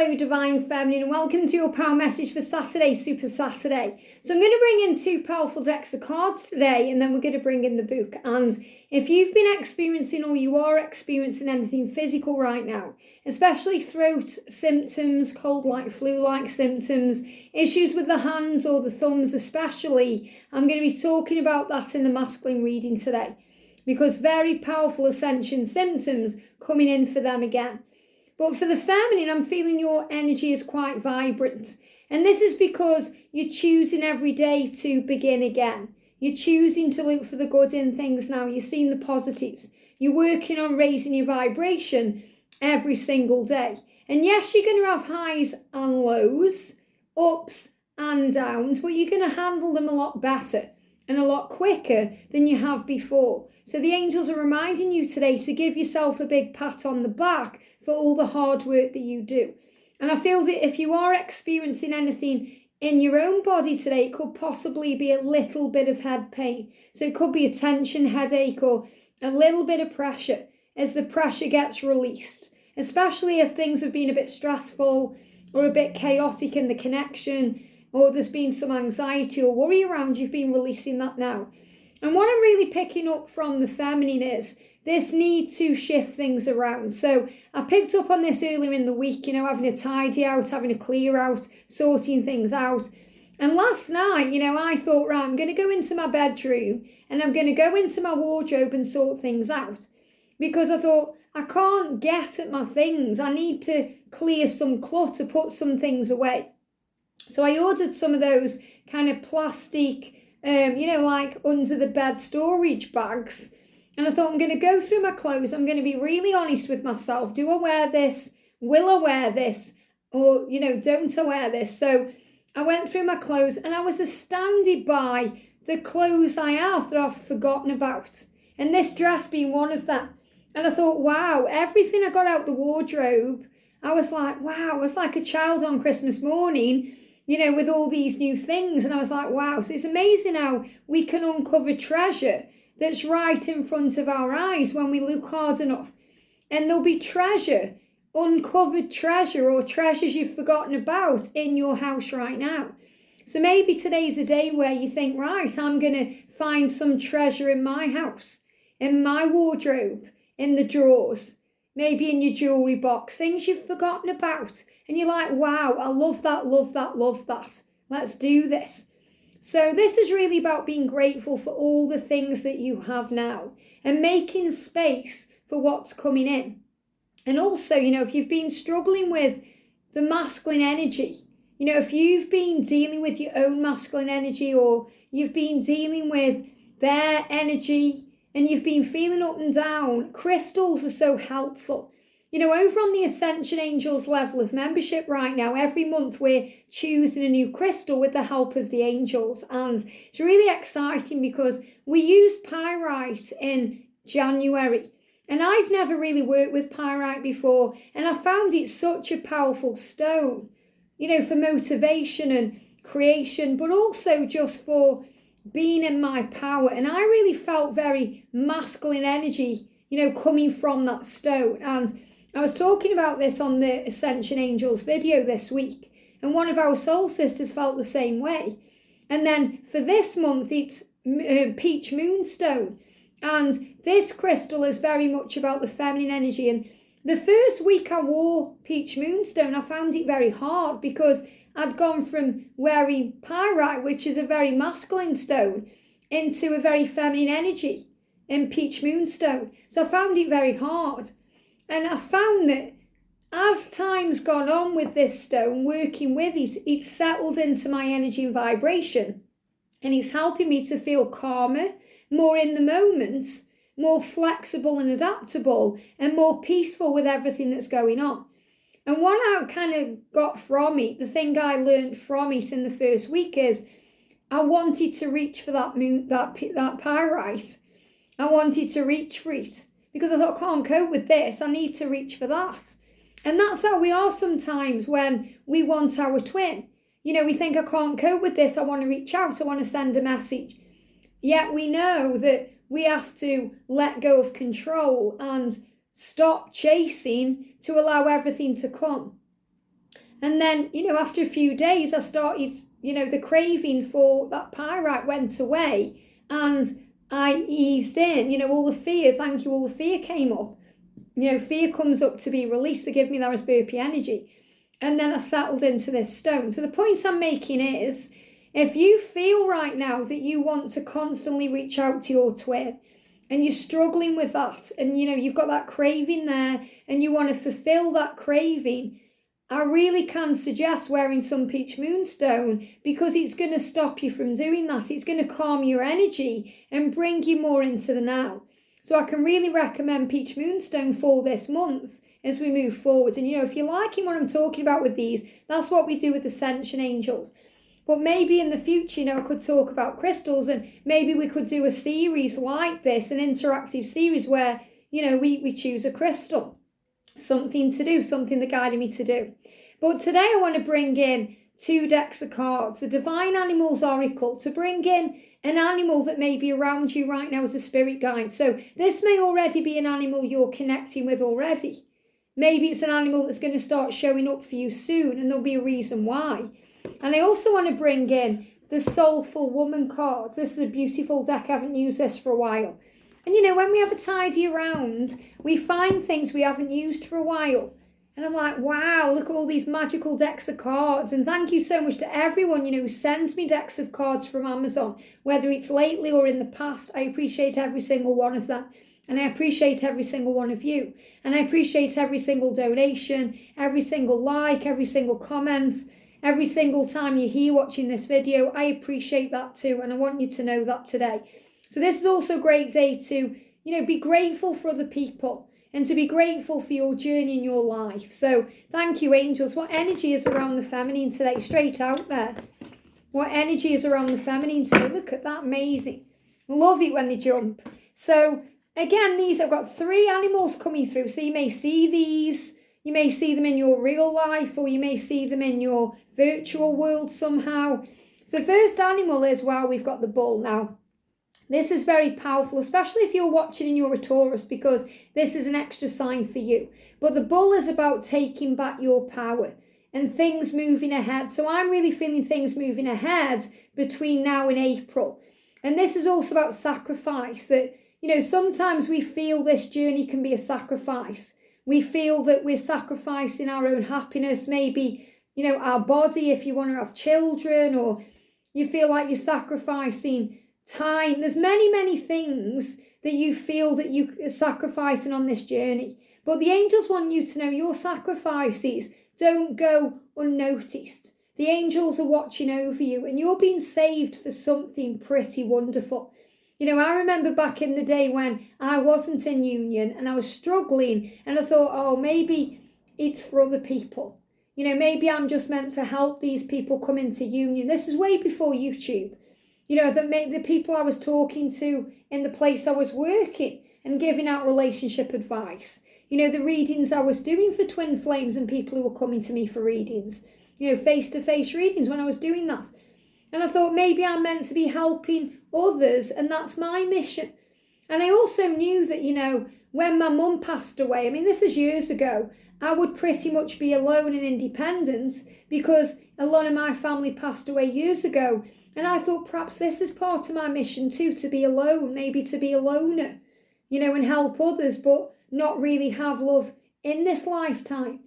Hello Divine Feminine and welcome to your power message for Saturday, Super Saturday. So I'm going to bring in two powerful decks of cards today and then we're going to bring in the book. And if you've been experiencing or you are experiencing anything physical right now, especially throat symptoms, cold like flu-like symptoms, issues with the hands or the thumbs especially, I'm going to be talking about that in the masculine reading today because very powerful ascension symptoms coming in for them again. But for the feminine, I'm feeling your energy is quite vibrant. And this is because you're choosing every day to begin again. You're choosing to look for the good in things now. You're seeing the positives. You're working on raising your vibration every single day. And yes, you're going to have highs and lows, ups and downs, but you're going to handle them a lot better and a lot quicker than you have before. So the angels are reminding you today to give yourself a big pat on the back for all the hard work that you do. And I feel that if you are experiencing anything in your own body today, it could possibly be a little bit of head pain. So it could be a tension headache or a little bit of pressure as the pressure gets released, especially if things have been a bit stressful or a bit chaotic in the connection, or there's been some anxiety or worry around, you've been releasing that now. And what I'm really picking up from the feminine is this need to shift things around. So I picked up on this earlier in the week, having a tidy out, having a clear out, sorting things out. And last night, I thought, right, I'm going to go into my bedroom and I'm going to go into my wardrobe and sort things out. Because I thought, I can't get at my things. I need to clear some clutter, put some things away. So I ordered some of those kind of plastic, like under the bed storage bags. And I thought, I'm going to go through my clothes. I'm going to be really honest with myself. Do I wear this? Will I wear this? Or, don't I wear this? So I went through my clothes and I was astounded by the clothes I have that I've forgotten about. And this dress being one of them. And I thought, wow, everything I got out the wardrobe, I was like, wow, I was like a child on Christmas morning, with all these new things. And I was like, wow. So it's amazing how we can uncover treasure that's right in front of our eyes when we look hard enough. And there'll be treasure, uncovered treasure or treasures you've forgotten about in your house right now. So maybe today's a day where you think, right, I'm going to find some treasure in my house, in my wardrobe, in the drawers, maybe in your jewellery box, things you've forgotten about. And you're like, wow, I love that, love that, love that. Let's do this. So this is really about being grateful for all the things that you have now and making space for what's coming in. And also, if you've been struggling with the masculine energy, if you've been dealing with your own masculine energy or you've been dealing with their energy and you've been feeling up and down, crystals are so helpful. Over on the Ascension Angels level of membership right now, every month we're choosing a new crystal with the help of the angels. And it's really exciting because we use pyrite in January. And I've never really worked with pyrite before. And I found it such a powerful stone, for motivation and creation, but also just for being in my power. And I really felt very masculine energy, coming from that stone. And I was talking about this on the Ascension Angels video this week, and one of our soul sisters felt the same way. And then for this month, it's Peach Moonstone. And this crystal is very much about the feminine energy. And the first week I wore Peach Moonstone, I found it very hard because I'd gone from wearing pyrite, which is a very masculine stone, into a very feminine energy in Peach Moonstone. So I found it very hard. And I found that as time's gone on with this stone, working with it, it's settled into my energy and vibration. And it's helping me to feel calmer, more in the moment, more flexible and adaptable, and more peaceful with everything that's going on. And what I kind of got from it, the thing I learned from it in the first week is I wanted to reach for that pyrite. I wanted to reach for it. Because I thought, I can't cope with this, I need to reach for that. And that's how we are sometimes when we want our twin. We think, I can't cope with this, I want to reach out, I want to send a message. Yet we know that we have to let go of control and stop chasing to allow everything to come. And then, after a few days, I started, the craving for that pyrite went away and I eased in, all the fear, all the fear came up. Fear comes up to be released to give me that as burpee energy. And then I settled into this stone. So the point I'm making is, if you feel right now that you want to constantly reach out to your twin and you're struggling with that and, you've got that craving there and you want to fulfill that craving, I really can suggest wearing some peach moonstone because it's going to stop you from doing that. It's going to calm your energy and bring you more into the now. So I can really recommend peach moonstone for this month as we move forward. And, if you're liking what I'm talking about with these, that's what we do with Ascension Angels. But maybe in the future, I could talk about crystals and maybe we could do a series like this, an interactive series where, we choose a crystal, something to do, something that guided me to do. But today I want to bring in 2 decks of cards, the Divine Animals Oracle, to bring in an animal that may be around you right now as a spirit guide. So this may already be an animal you're connecting with already. Maybe it's an animal that's going to start showing up for you soon and there'll be a reason why. And I also want to bring in the Soulful Woman cards. This is a beautiful deck. I haven't used this for a while. And when we have a tidy around, we find things we haven't used for a while. And I'm like, wow, look at all these magical decks of cards. And thank you so much to everyone, who sends me decks of cards from Amazon, whether it's lately or in the past. I appreciate every single one of them. And I appreciate every single one of you. And I appreciate every single donation, every single like, every single comment, every single time you're here watching this video. I appreciate that too. And I want you to know that today. So this is also a great day to, be grateful for other people and to be grateful for your journey in your life. So thank you, angels. What energy is around the feminine today? Straight out there. What energy is around the feminine today? Look at that. Amazing. Love it when they jump. So again, I've got 3 animals coming through. So you may see these. You may see them in your real life or you may see them in your virtual world somehow. So the first animal is, we've got the bull. Now, this is very powerful, especially if you're watching and you're a Taurus, because this is an extra sign for you. But the bull is about taking back your power and things moving ahead. So I'm really feeling things moving ahead between now and April. And this is also about sacrifice, that, sometimes we feel this journey can be a sacrifice. We feel that we're sacrificing our own happiness, maybe, our body if you want to have children, or you feel like you're sacrificing time. There's many, many things that you feel that you are sacrificing on this journey. But the angels want you to know your sacrifices don't go unnoticed. The angels are watching over you and you're being saved for something pretty wonderful. I remember back in the day when I wasn't in union and I was struggling and I thought, maybe it's for other people. Maybe I'm just meant to help these people come into union. This is way before YouTube. The people I was talking to in the place I was working and giving out relationship advice. The readings I was doing for twin flames and people who were coming to me for readings. Face-to-face readings when I was doing that. And I thought maybe I'm meant to be helping others and that's my mission. And I also knew that, when my mum passed away, this is years ago, I would pretty much be alone and independent because a lot of my family passed away years ago. And I thought perhaps this is part of my mission too, to be alone, maybe to be a loner, and help others, but not really have love in this lifetime.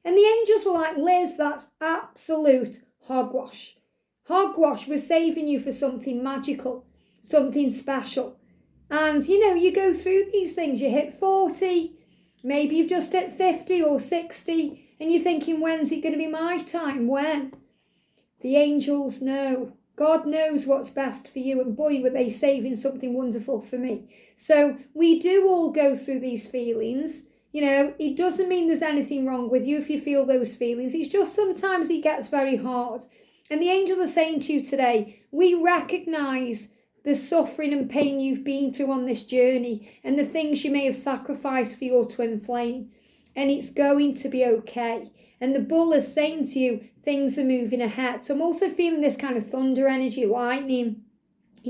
And the angels were like, Liz, that's absolute hogwash. Hogwash, we're saving you for something magical, something special. And, you go through these things, you hit 40, maybe you've just hit 50 or 60, and you're thinking, when's it going to be my time? When? The angels know. God knows what's best for you, and boy, were they saving something wonderful for me. So we do all go through these feelings. It doesn't mean there's anything wrong with you if you feel those feelings. It's just sometimes it gets very hard. And the angels are saying to you today, we recognise the suffering and pain you've been through on this journey and the things you may have sacrificed for your twin flame. And it's going to be okay. And the bull is saying to you, things are moving ahead. So I'm also feeling this kind of thunder energy, lightning,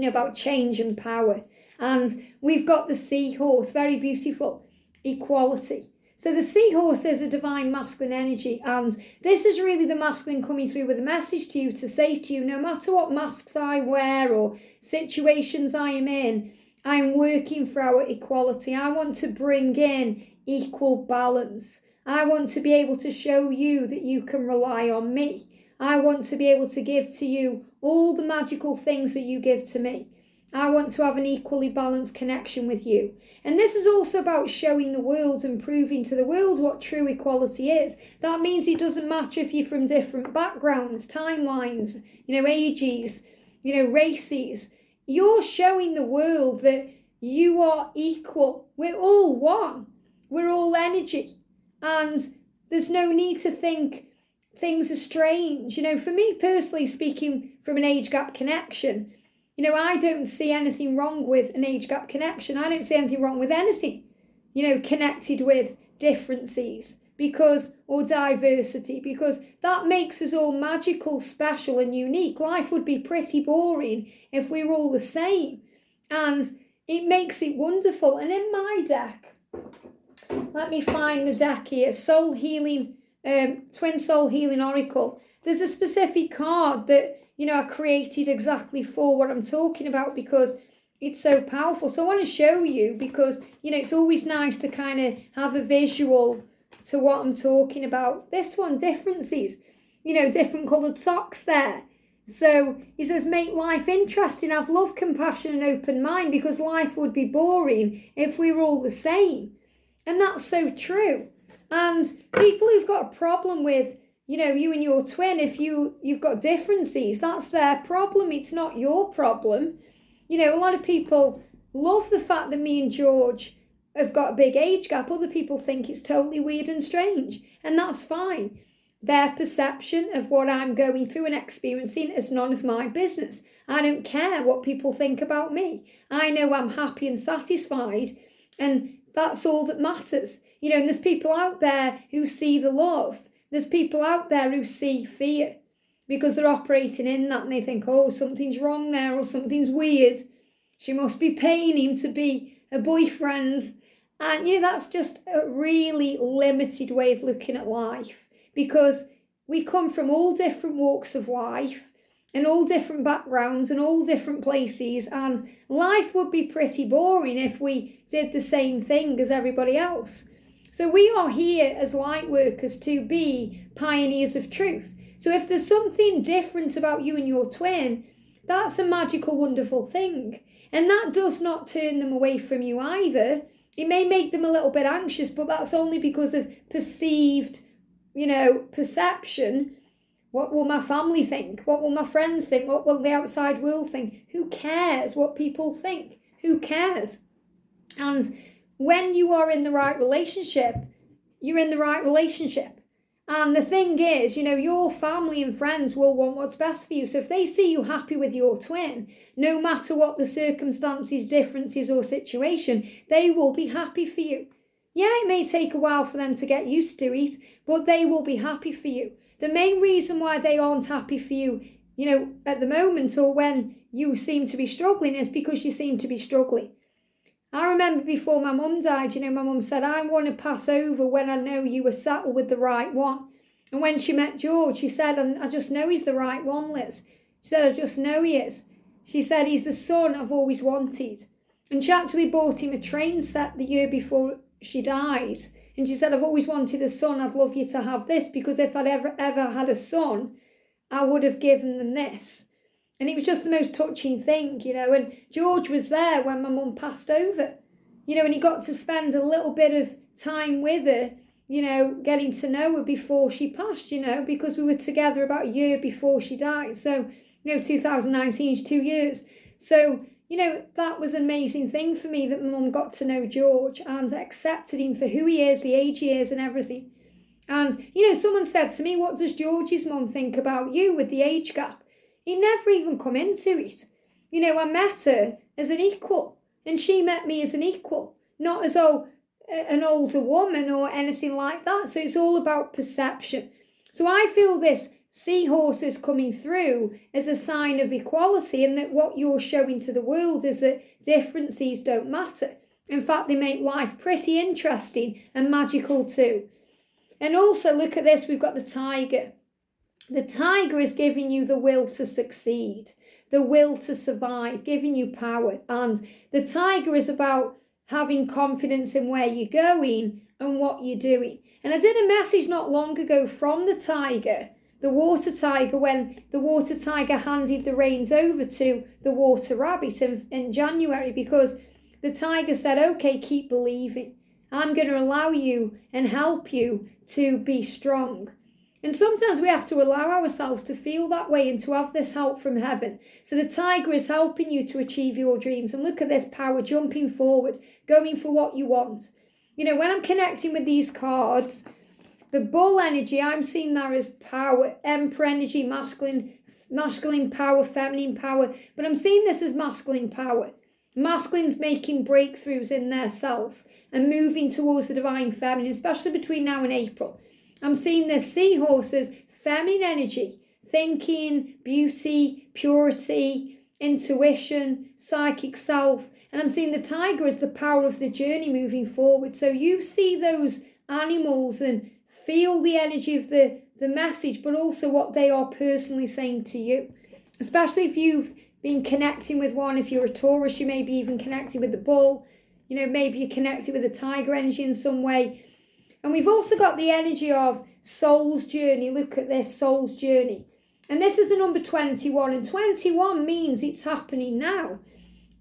about change and power. And we've got the Seahorse, very beautiful, equality. So the seahorse is a divine masculine energy, and this is really the masculine coming through with a message to you to say to you, no matter what masks I wear or situations I am in, I am working for our equality. I want to bring in equal balance. I want to be able to show you that you can rely on me. I want to be able to give to you all the magical things that you give to me. I want to have an equally balanced connection with you. And this is also about showing the world and proving to the world what true equality is. That means it doesn't matter if you're from different backgrounds, timelines, ages, races. You're showing the world that you are equal. We're all one. We're all energy. And there's no need to think things are strange. For me personally, speaking from an age gap connection, I don't see anything wrong with an age gap connection. I don't see anything wrong with anything, connected with differences or diversity, because that makes us all magical, special and unique. Life would be pretty boring if we were all the same. And it makes it wonderful. And in my deck, let me find the deck here, Soul Healing, Twin Soul Healing Oracle. There's a specific card that I created exactly for what I'm talking about because it's so powerful. So I want to show you because, it's always nice to kind of have a visual to what I'm talking about. This one, differences, different coloured socks there. So he says, make life interesting, have love, compassion and open mind, because life would be boring if we were all the same. And that's so true. And people who've got a problem with you and your twin, if you've got differences, that's their problem. It's not your problem. A lot of people love the fact that me and George have got a big age gap. Other people think it's totally weird and strange, and that's fine. Their perception of what I'm going through and experiencing is none of my business. I don't care what people think about me. I know I'm happy and satisfied, and that's all that matters. And there's people out there who see the love. There's people out there who see fear because they're operating in that and they think, oh, something's wrong there or something's weird. She must be paying him to be a boyfriend. And, that's just a really limited way of looking at life, because we come from all different walks of life and all different backgrounds and all different places. And life would be pretty boring if we did the same thing as everybody else. So we are here as light workers to be pioneers of truth. So if there's something different about you and your twin, that's a magical, wonderful thing. And that does not turn them away from you either. It may make them a little bit anxious, but that's only because of perceived, perception. What will my family think? What will my friends think? What will the outside world think? Who cares what people think? Who cares? And when you are in the right relationship, you're in the right relationship. And the thing is, your family and friends will want what's best for you. So if they see you happy with your twin, no matter what the circumstances, differences or situation, they will be happy for you. Yeah, it may take a while for them to get used to it, but they will be happy for you. The main reason why they aren't happy for you, at the moment or when you seem to be struggling is because you seem to be struggling. I remember before my mum died, my mum said, I want to pass over when I know you were settled with the right one. And when she met George, she said, I just know he's the right one, Liz. She said, I just know he is. She said, he's the son I've always wanted. And she actually bought him a train set the year before she died. And she said, I've always wanted a son. I'd love you to have this, because if I'd ever had a son, I would have given them this. And it was just the most touching thing, and George was there when my mum passed over, and he got to spend a little bit of time with her, getting to know her before she passed, because we were together about a year before she died. So, 2019 is 2 years. So, that was an amazing thing for me, that my mum got to know George and accepted him for who he is, the age he is and everything. And, someone said to me, what does George's mum think about you with the age gap? He never even come into it. I met her as an equal, and she met me as an equal, not as an older woman or anything like that. So it's all about perception. So I feel this seahorse is coming through as a sign of equality, and that what you're showing to the world is that differences don't matter. In fact, they make life pretty interesting and magical too. And also, look at this, we've got the tiger. The tiger is giving you the will to succeed, the will to survive, giving you power. And the tiger is about having confidence in where you're going and what you're doing. And I did a message not long ago from the tiger, the water tiger, when the water tiger handed the reins over to the water rabbit in January, because the tiger said, okay, keep believing. I'm going to allow you and help you to be strong. And sometimes we have to allow ourselves to feel that way and to have this help from heaven. So the tiger is helping you to achieve your dreams. And look at this power, jumping forward, going for what you want. You know, when I'm connecting with these cards, the bull energy, I'm seeing that as power, emperor energy, masculine power, feminine power. But I'm seeing this as masculine power. Masculines making breakthroughs in their self and moving towards the divine feminine, especially between now and April. I'm seeing this seahorse as feminine energy, thinking, beauty, purity, intuition, psychic self. And I'm seeing the tiger as the power of the journey moving forward. So you see those animals and feel the energy of the message, but also what they are personally saying to you. Especially if you've been connecting with one. If you're a Taurus, you may be even connected with the bull. You know, maybe you're connected with the tiger energy in some way. And we've also got the energy of soul's journey. Look at this, soul's journey. And this is the number 21. And 21 means it's happening now.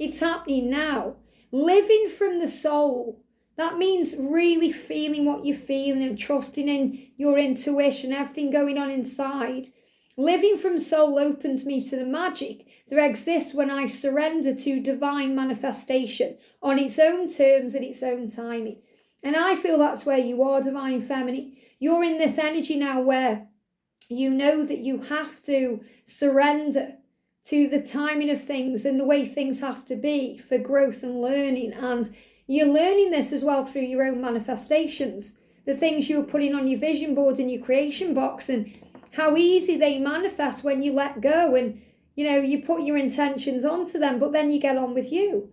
It's happening now. Living from the soul. That means really feeling what you're feeling and trusting in your intuition, everything going on inside. Living from soul opens me to the magic that exists when I surrender to divine manifestation on its own terms and its own timing. And I feel that's where you are, divine feminine. You're in this energy now where you know that you have to surrender to the timing of things and the way things have to be for growth and learning. And you're learning this as well through your own manifestations, the things you're putting on your vision board and your creation box, and how easy they manifest when you let go and, you know, you put your intentions onto them, but then you get on with you.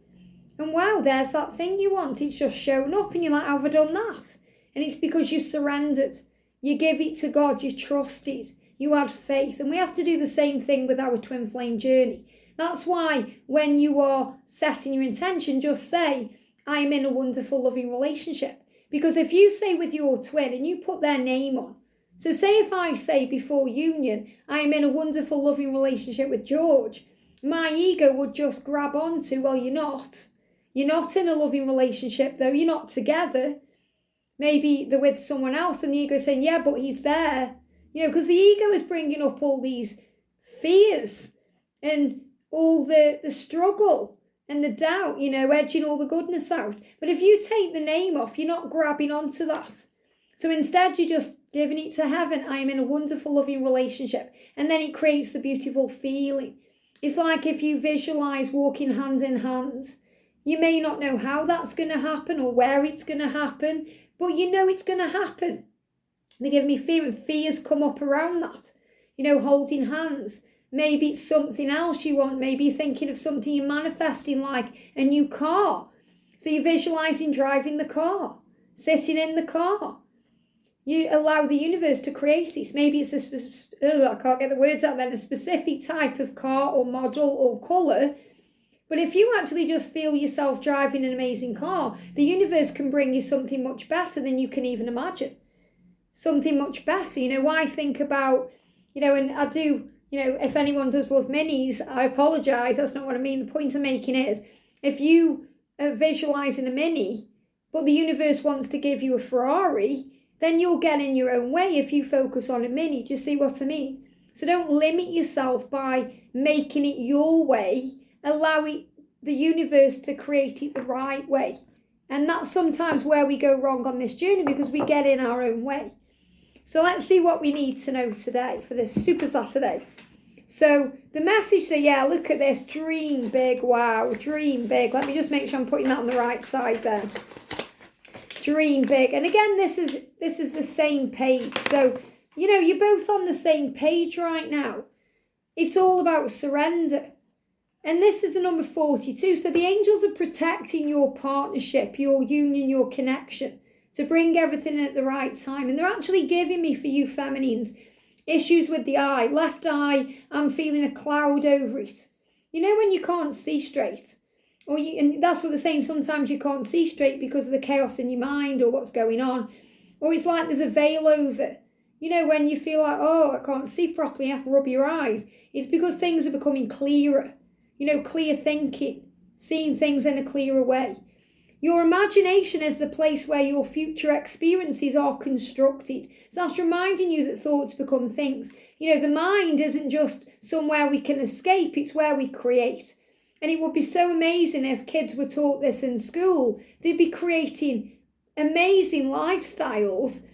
And wow, there's that thing you want. It's just shown up and you're like, how have I done that? And it's because you surrendered. You give it to God. You trusted. You had faith. And we have to do the same thing with our twin flame journey. That's why when you are setting your intention, just say, I'm in a wonderful, loving relationship. Because if you say with your twin and you put their name on, so say if I say before union, I'm in a wonderful, loving relationship with George, my ego would just grab onto, well, you're not. You're not in a loving relationship, though. You're not together. Maybe they're with someone else and the ego is saying, yeah, but he's there. You know, because the ego is bringing up all these fears and all the struggle and the doubt, you know, edging all the goodness out. But if you take the name off, you're not grabbing onto that. So instead, you're just giving it to heaven. I am in a wonderful, loving relationship. And then it creates the beautiful feeling. It's like if you visualize walking hand in hand. You may not know how that's going to happen or where it's going to happen, but you know it's going to happen. They give me fear, and fears come up around that. You know, holding hands. Maybe it's something else you want. Maybe you're thinking of something you're manifesting, like a new car. So you're visualizing driving the car, sitting in the car. You allow the universe to create this. Maybe it's I can't get the words out then, a specific type of car or model or colour. But if you actually just feel yourself driving an amazing car, the universe can bring you something much better than you can even imagine. Something much better. You know, I think about, you know, and I do, you know, if anyone does love minis, I apologise. That's not what I mean. The point I'm making is, if you are visualising a mini, but the universe wants to give you a Ferrari, then you'll get in your own way if you focus on a mini. Do you see what I mean? So don't limit yourself by making it your way. Allow the universe to create it the right way. And that's sometimes where we go wrong on this journey, because we get in our own way. So let's see what we need to know today for this Super Saturday. So the message, so yeah, look at this. Dream big. Wow, dream big. Let me just make sure I'm putting that on the right side there. Dream big. And again, this is the same page. So, you know, you're both on the same page right now. It's all about surrender. And this is the number 42. So the angels are protecting your partnership, your union, your connection, to bring everything in at the right time. And they're actually giving me, for you feminines, issues with the eye. Left eye, I'm feeling a cloud over it. You know when you can't see straight? And that's what they're saying, sometimes you can't see straight because of the chaos in your mind or what's going on. Or it's like there's a veil over. You know, when you feel like, oh, I can't see properly, you have to rub your eyes. It's because things are becoming clearer. You know, clear thinking, seeing things in a clearer way. Your imagination is the place where your future experiences are constructed. So that's reminding you that thoughts become things. You know, the mind isn't just somewhere we can escape, it's where we create. And it would be so amazing if kids were taught this in school. They'd be creating amazing lifestyles,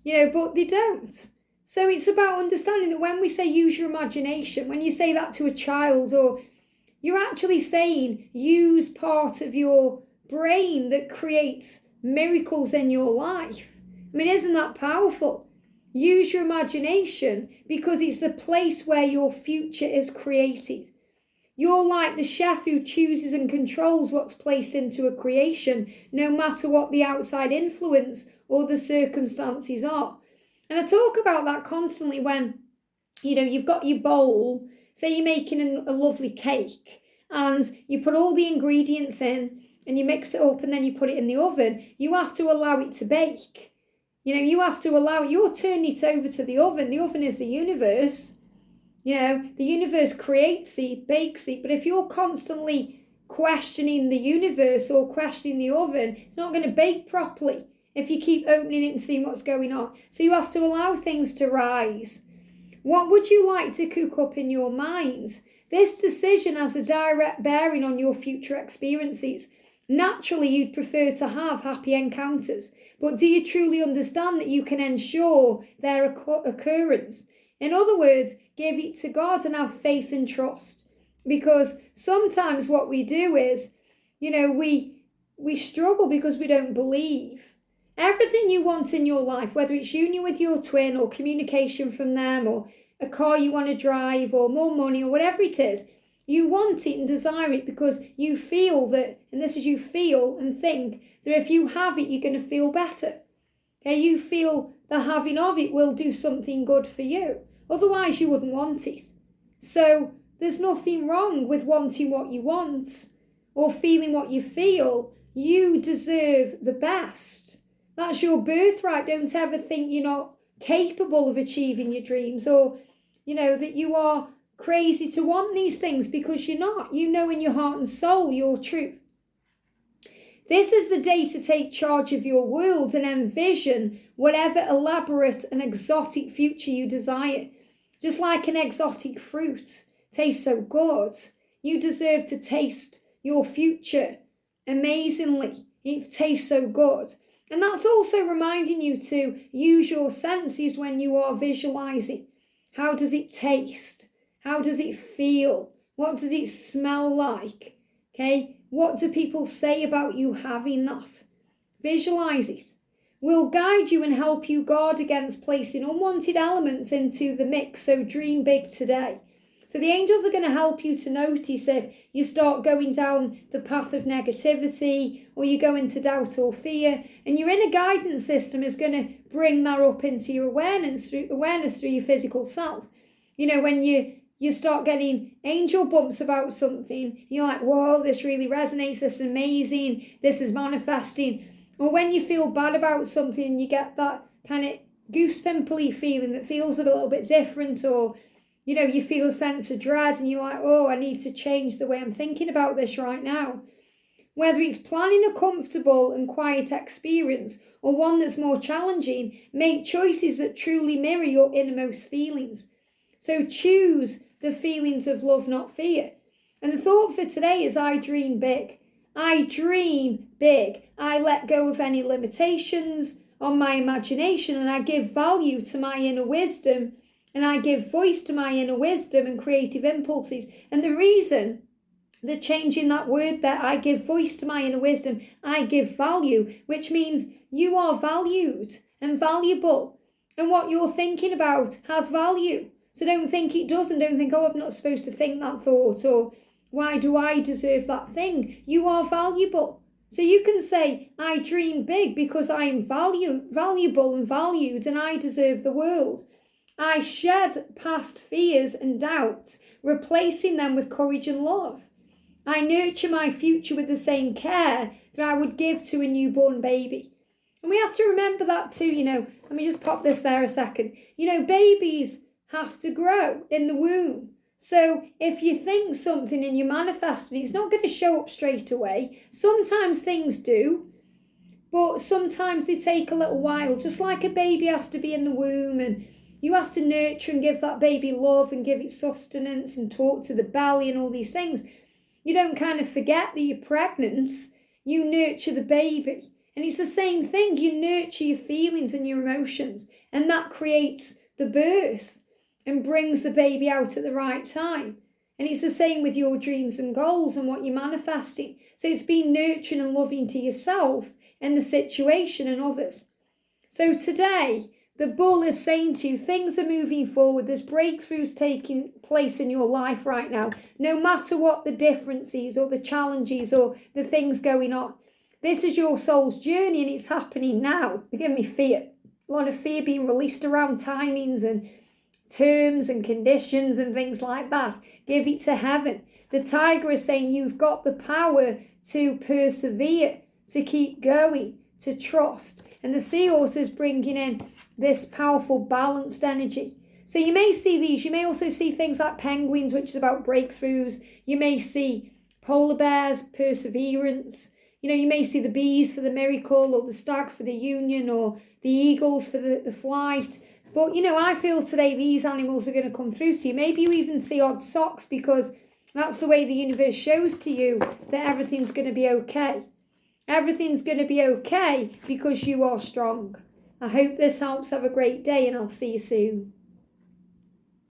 you know, but they don't. So it's about understanding that when we say use your imagination, when you say that to a child, or you're actually saying use part of your brain that creates miracles in your life. I mean, isn't that powerful? Use your imagination because it's the place where your future is created. You're like the chef who chooses and controls what's placed into a creation, no matter what the outside influence or the circumstances are. And I talk about that constantly when, you know, you've got your bowl, say you're making a lovely cake, and you put all the ingredients in, and you mix it up and then you put it in the oven. You have to allow it to bake. You know, you have to allow it. You're turning it over to the oven. The oven is the universe. You know, the universe creates it, bakes it. But if you're constantly questioning the universe or questioning the oven, it's not going to bake properly if you keep opening it and seeing what's going on. So you have to allow things to rise. What would you like to cook up in your mind? This decision has a direct bearing on your future experiences. Naturally, you'd prefer to have happy encounters, but do you truly understand that you can ensure their occurrence? In other words, give it to God and have faith and trust. Because sometimes what we do is, you know, we struggle because we don't believe. Everything you want in your life, whether it's union with your twin or communication from them or a car you want to drive or more money or whatever it is, you want it and desire it because you feel that, and this is you feel and think, that if you have it, you're going to feel better. Okay, you feel the having of it will do something good for you. Otherwise, you wouldn't want it. So there's nothing wrong with wanting what you want or feeling what you feel. You deserve the best. That's your birthright. Don't ever think you're not capable of achieving your dreams or, you know, that you are crazy to want these things, because you're not. You know in your heart and soul your truth. This is the day to take charge of your world and envision whatever elaborate and exotic future you desire. Just like an exotic fruit tastes so good, you deserve to taste your future amazingly. It tastes so good. And that's also reminding you to use your senses when you are visualizing. How does it taste? How does it feel? What does it smell like? Okay, what do people say about you having that? Visualize it. We'll guide you and help you guard against placing unwanted elements into the mix, so dream big today. So the angels are going to help you to notice if you start going down the path of negativity or you go into doubt or fear, and your inner guidance system is going to bring that up into your awareness through your physical self. You know, when you start getting angel bumps about something, you're like, whoa, this really resonates, this is amazing, this is manifesting. Or when you feel bad about something and you get that kind of goose pimply feeling that feels a little bit different, or, you know, you feel a sense of dread and you're like, oh, I need to change the way I'm thinking about this right now. Whether it's planning a comfortable and quiet experience or one that's more challenging, make choices that truly mirror your innermost feelings. So choose the feelings of love, not fear. And the thought for today is I dream big. I dream big. I let go of any limitations on my imagination, and I give value to my inner wisdom, and I give voice to my inner wisdom and creative impulses. And the reason that changing that word there, I give voice to my inner wisdom, I give value, which means you are valued and valuable. And what you're thinking about has value. So don't think it doesn't. Don't think, oh, I'm not supposed to think that thought, or, Why do I deserve that thing? You are valuable. So you can say, I dream big because I am valuable and valued, and I deserve the world. I shed past fears and doubts, replacing them with courage and love. I nurture my future with the same care that I would give to a newborn baby. And we have to remember that too, Let me just pop this there a second. Babies have to grow in the womb. So if you think something and you manifest it, it's not going to show up straight away. Sometimes things do, but sometimes they take a little while. Just like a baby has to be in the womb, and you have to nurture and give that baby love and give it sustenance and talk to the belly and all these things. You don't kind of forget that you're pregnant. You nurture the baby. And it's the same thing. You nurture your feelings and your emotions, and that creates the birth and brings the baby out at the right time. And it's the same with your dreams and goals and what you're manifesting. So it's being nurturing and loving to yourself and the situation and others. So today, the bull is saying to you, things are moving forward. There's breakthroughs taking place in your life right now, no matter what the difference is or the challenges or the things going on. This is your soul's journey, and it's happening now. They give me fear. A lot of fear being released around timings and terms and conditions and things like that. Give it to heaven. The tiger is saying you've got the power to persevere, to keep going, to trust. And the seahorse is bringing in this powerful balanced energy. So you may see these. You may also see things like penguins, which is about breakthroughs. You may see polar bears, perseverance. You may see the bees for the miracle, or the stag for the union, or the eagles for the flight. But, I feel today these animals are going to come through to you. Maybe you even see odd socks, because that's the way the universe shows to you that everything's going to be okay. Everything's going to be okay because you are strong. I hope this helps. Have a great day, and I'll see you soon.